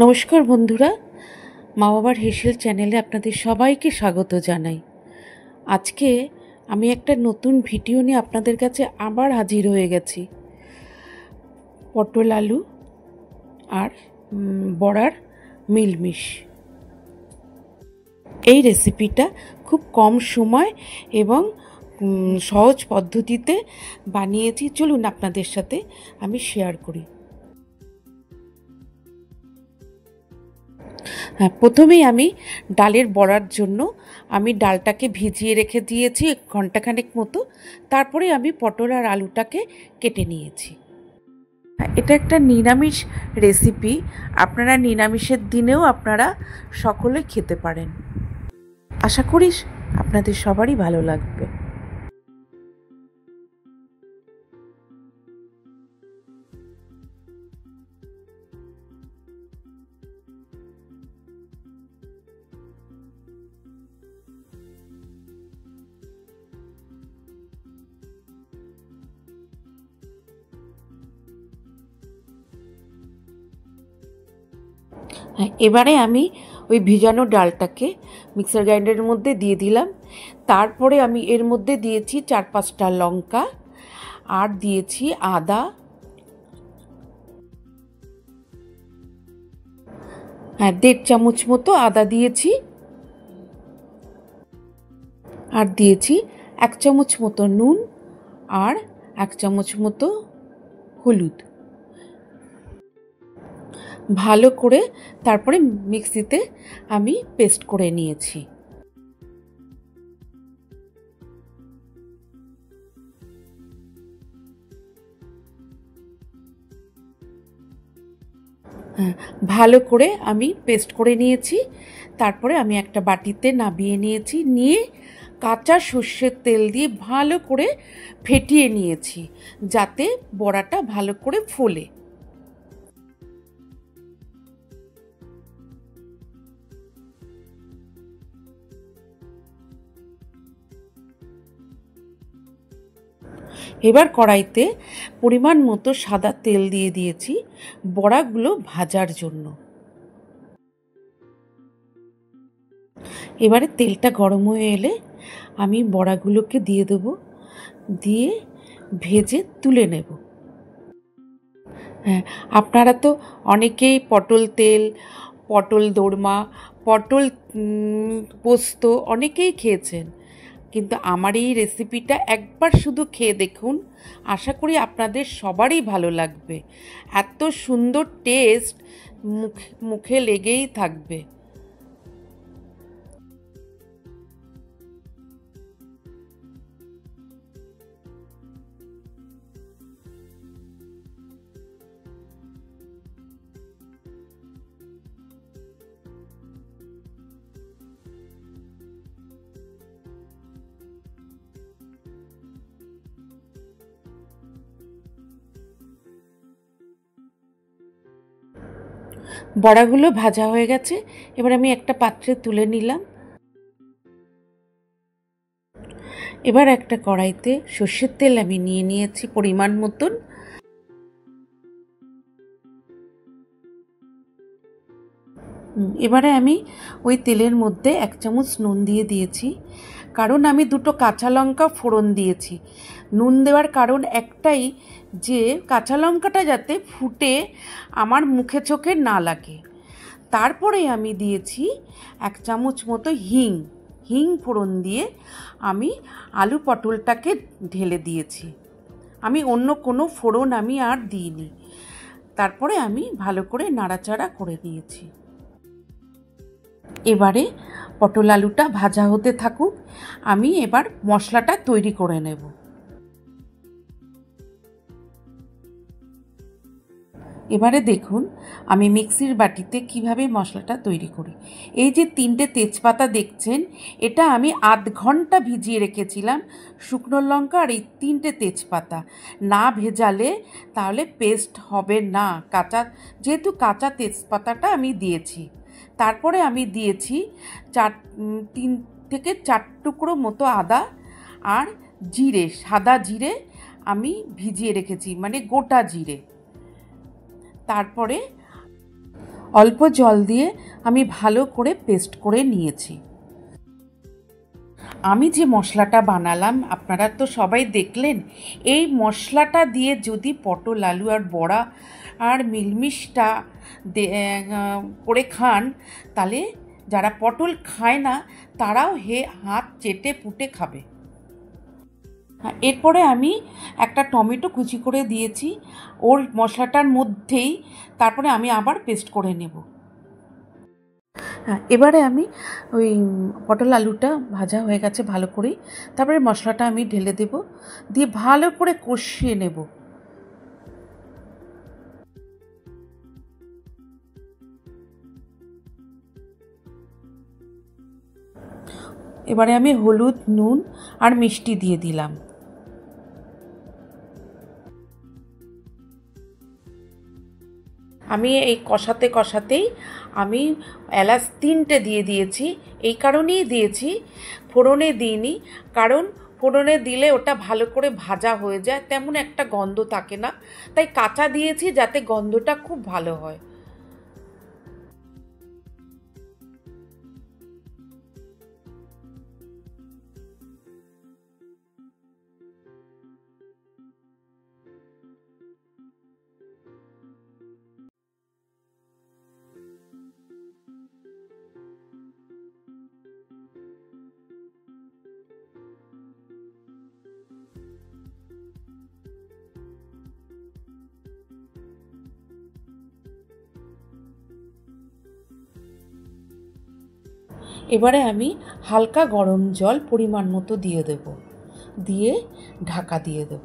নমস্কার বন্ধুরা, মা বাবার হেসেল চ্যানেলে আপনাদের সবাইকে স্বাগত জানাই। আজকে আমি একটা নতুন ভিডিও নিয়ে আপনাদের কাছে আবার হাজির হয়ে গেছি। পটল আলু আর বড়ার মিলমিশ। এই রেসিপিটা খুব কম সময় এবং সহজ পদ্ধতিতে বানিয়েছি। চলুন আপনাদের সাথে আমি শেয়ার করি। হ্যাঁ, প্রথমেই আমি ডালের বড়ার জন্য আমি ডালটাকে ভিজিয়ে রেখে দিয়েছি ঘন্টাখানেক মতো। তারপরে আমি পটল আর আলুটাকে কেটে নিয়েছি। এটা একটা নিরামিষ রেসিপি, আপনারা নিরামিষের দিনেও আপনারা সকলে খেতে পারেন। আশা করি আপনাদের সবারই ভালো লাগবে। হ্যাঁ, এবারে আমি ওই ভিজানো ডালটাকে মিক্সার গ্রাইন্ডারের মধ্যে দিয়ে দিলাম। তারপরে আমি এর মধ্যে দিয়েছি 4-5টা লঙ্কা আর দিয়েছি আদা, 1.5 চামচ মতো আদা দিয়েছি, আর দিয়েছি 1 চামচ মতো নুন আর 1 চামচ মতো হলুদ। ভালো করে তারপরে মিক্সিতে আমি পেস্ট করে নিয়েছি। ভালো করে আমি পেস্ট করে নিয়েছি। তারপরে আমি একটা বাটিতে নামিয়ে নিয়েছি, নিয়ে কাঁচা সর্ষের তেল দিয়ে ভালো করে ফেটিয়ে নিয়েছি যাতে বড়াটা ভালো করে ফোলে। এবার কড়াইতে পরিমাণ মতো সাদা তেল দিয়ে দিয়েছি বড়াগুলো ভাজার জন্য। এবারে তেলটা গরম হয়ে এলে আমি বড়াগুলোকে দিয়ে দেবো, দিয়ে ভেজে তুলে নেব। হ্যাঁ, আপনারা তো অনেকেই পটল তেল, পটল দোরমা, পটল পোস্ত অনেকেই খেয়েছেন, কিন্তু আমার এই রেসিপিটা একবার শুধু খেয়ে দেখুন। আশা করি আপনাদের সবারই ভালো লাগবে। এত সুন্দর টেস্ট মুখে লেগেই থাকবে। বড়াগুলো ভাজা হয়ে গেছে, এবার আমি একটা পাত্রে তুলে নিলাম। এবার একটা কড়াইতে সর্ষের তেল আমি নিয়ে নিয়েছি পরিমাণ মতন। এবারে আমি ওই তেলের মধ্যে 1 চামচ নুন দিয়ে দিয়েছি, কারণ আমি 2টো কাঁচা লঙ্কা ফোড়ন দিয়েছি। নুন দেওয়ার কারণ একটাই, যে কাঁচা লঙ্কাটা যাতে ফুটে আমার মুখে চোখে না লাগে। তারপরে আমি দিয়েছি 1 চামচ মতো হিং ফোড়ন দিয়ে আমি আলু পটলটাকে ঢেলে দিয়েছি। আমি অন্য কোনো ফোড়ন আমি আর দিইনি। তারপরে আমি ভালো করে নাড়াচাড়া করে দিয়েছি। এবারে পটল আলুটা ভাজা হতে থাকুক, আমি এবার মশলাটা তৈরি করে নেব। এবারে দেখুন আমি মিক্সির বাটিতে কিভাবে মশলাটা তৈরি করি। এই যে 3টে তেজপাতা দেখছেন, এটা আমি আধ ঘন্টা ভিজিয়ে রেখেছিলাম। শুকনো লঙ্কা আর এই 3টে তেজপাতা না ভেজালে তাহলে পেস্ট হবে না, যেহেতু কাঁচা তেজপাতাটা আমি দিয়েছি। তারপরে আমি দিয়েছি 3 থেকে 4 টুকরো মতো আদা আর জিরে, সাদা জিরে আমি ভিজিয়ে রেখেছি, মানে গোটা জিরে। তারপরে অল্প জল দিয়ে আমি ভালো করে পেস্ট করে নিয়েছি। আমি যে মশলাটা বানালাম আপনারা তো সবাই দেখলেন। এই মশলাটা দিয়ে যদি পটল আলু আর বড়া আর মিলমিশটা করে খান, তাহলে যারা পটল খায় না তারাও হাত চেটে পুটে খাবে। এরপরে আমি একটা টমেটো কুচি করে দিয়েছি ওর মশলাটার মধ্যেই, তারপরে আমি আবার পেস্ট করে নেব। এবারে আমি ওই পটল আলুটা ভাজা হয়ে গেছে ভালো করেই, তারপরে মশলাটা আমি ঢেলে দেব, দিয়ে ভালো করে কষিয়ে নেব। এবারে আমি হলুদ, নুন আর মিষ্টি দিয়ে দিলাম। আমি এই কষাতে কষাতেই আমি এলাচ 3টে দিয়ে দিয়েছি। এই কারণেই দিয়েছি, ফোড়নে দিইনি, কারণ ফোড়নে দিলে ওটা ভালো করে ভাজা হয়ে যায়, তেমন একটা গন্ধ থাকে না, তাই কাঁচা দিয়েছি যাতে গন্ধটা খুব ভালো হয়। এবারে আমি হালকা গরম জল পরিমাণ মতো দিয়ে দেব, দিয়ে ঢাকা দিয়ে দেব।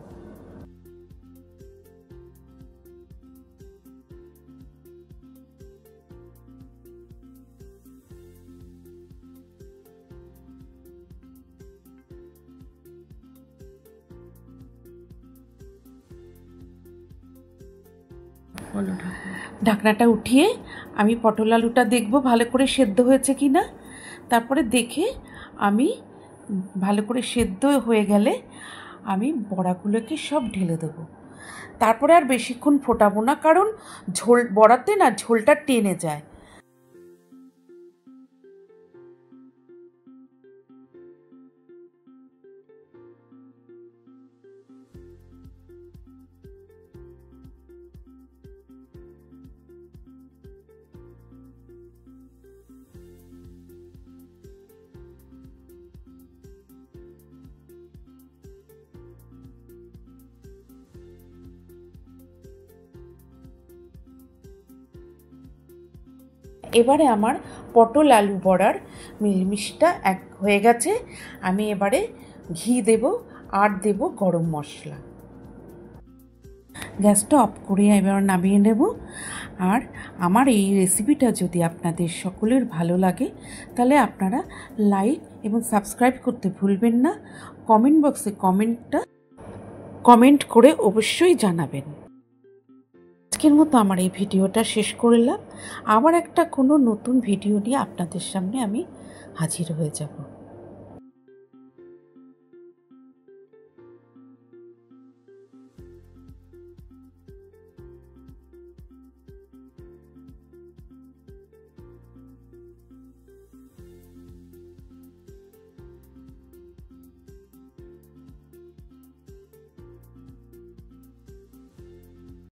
ঢাকনাটা উঠিয়ে আমি পটল আলুটা দেখব ভালো করে সেদ্ধ হয়েছে কি না। তারপরে দেখে আমি ভালো করে সেদ্ধ হয়ে গেলে আমি বড়াগুলোকে সব ঢেলে দেবো। তারপরে আর বেশিক্ষণ ফোটাবো না, কারণ বড়াতে না ঝোলটা টেনে যায়। এবারে আমার পটল আলু বড়ার মিলমিশটা হয়ে গেছে। আমি এবারে ঘি দেব আর দেব গরম মশলা। গ্যাসটা অফ করে এবার নামিয়ে নেব। আর আমার এই রেসিপিটা যদি আপনাদের সকলের ভালো লাগে, তাহলে আপনারা লাইক এবং সাবস্ক্রাইব করতে ভুলবেন না। কমেন্ট বক্সে কমেন্ট করে অবশ্যই জানাবেন। আজকের মতো আমার এই ভিডিওটা শেষ করলাম। আবার একটা কোনো নতুন ভিডিও নিয়ে আপনাদের সামনে আমি হাজির হয়ে যাব।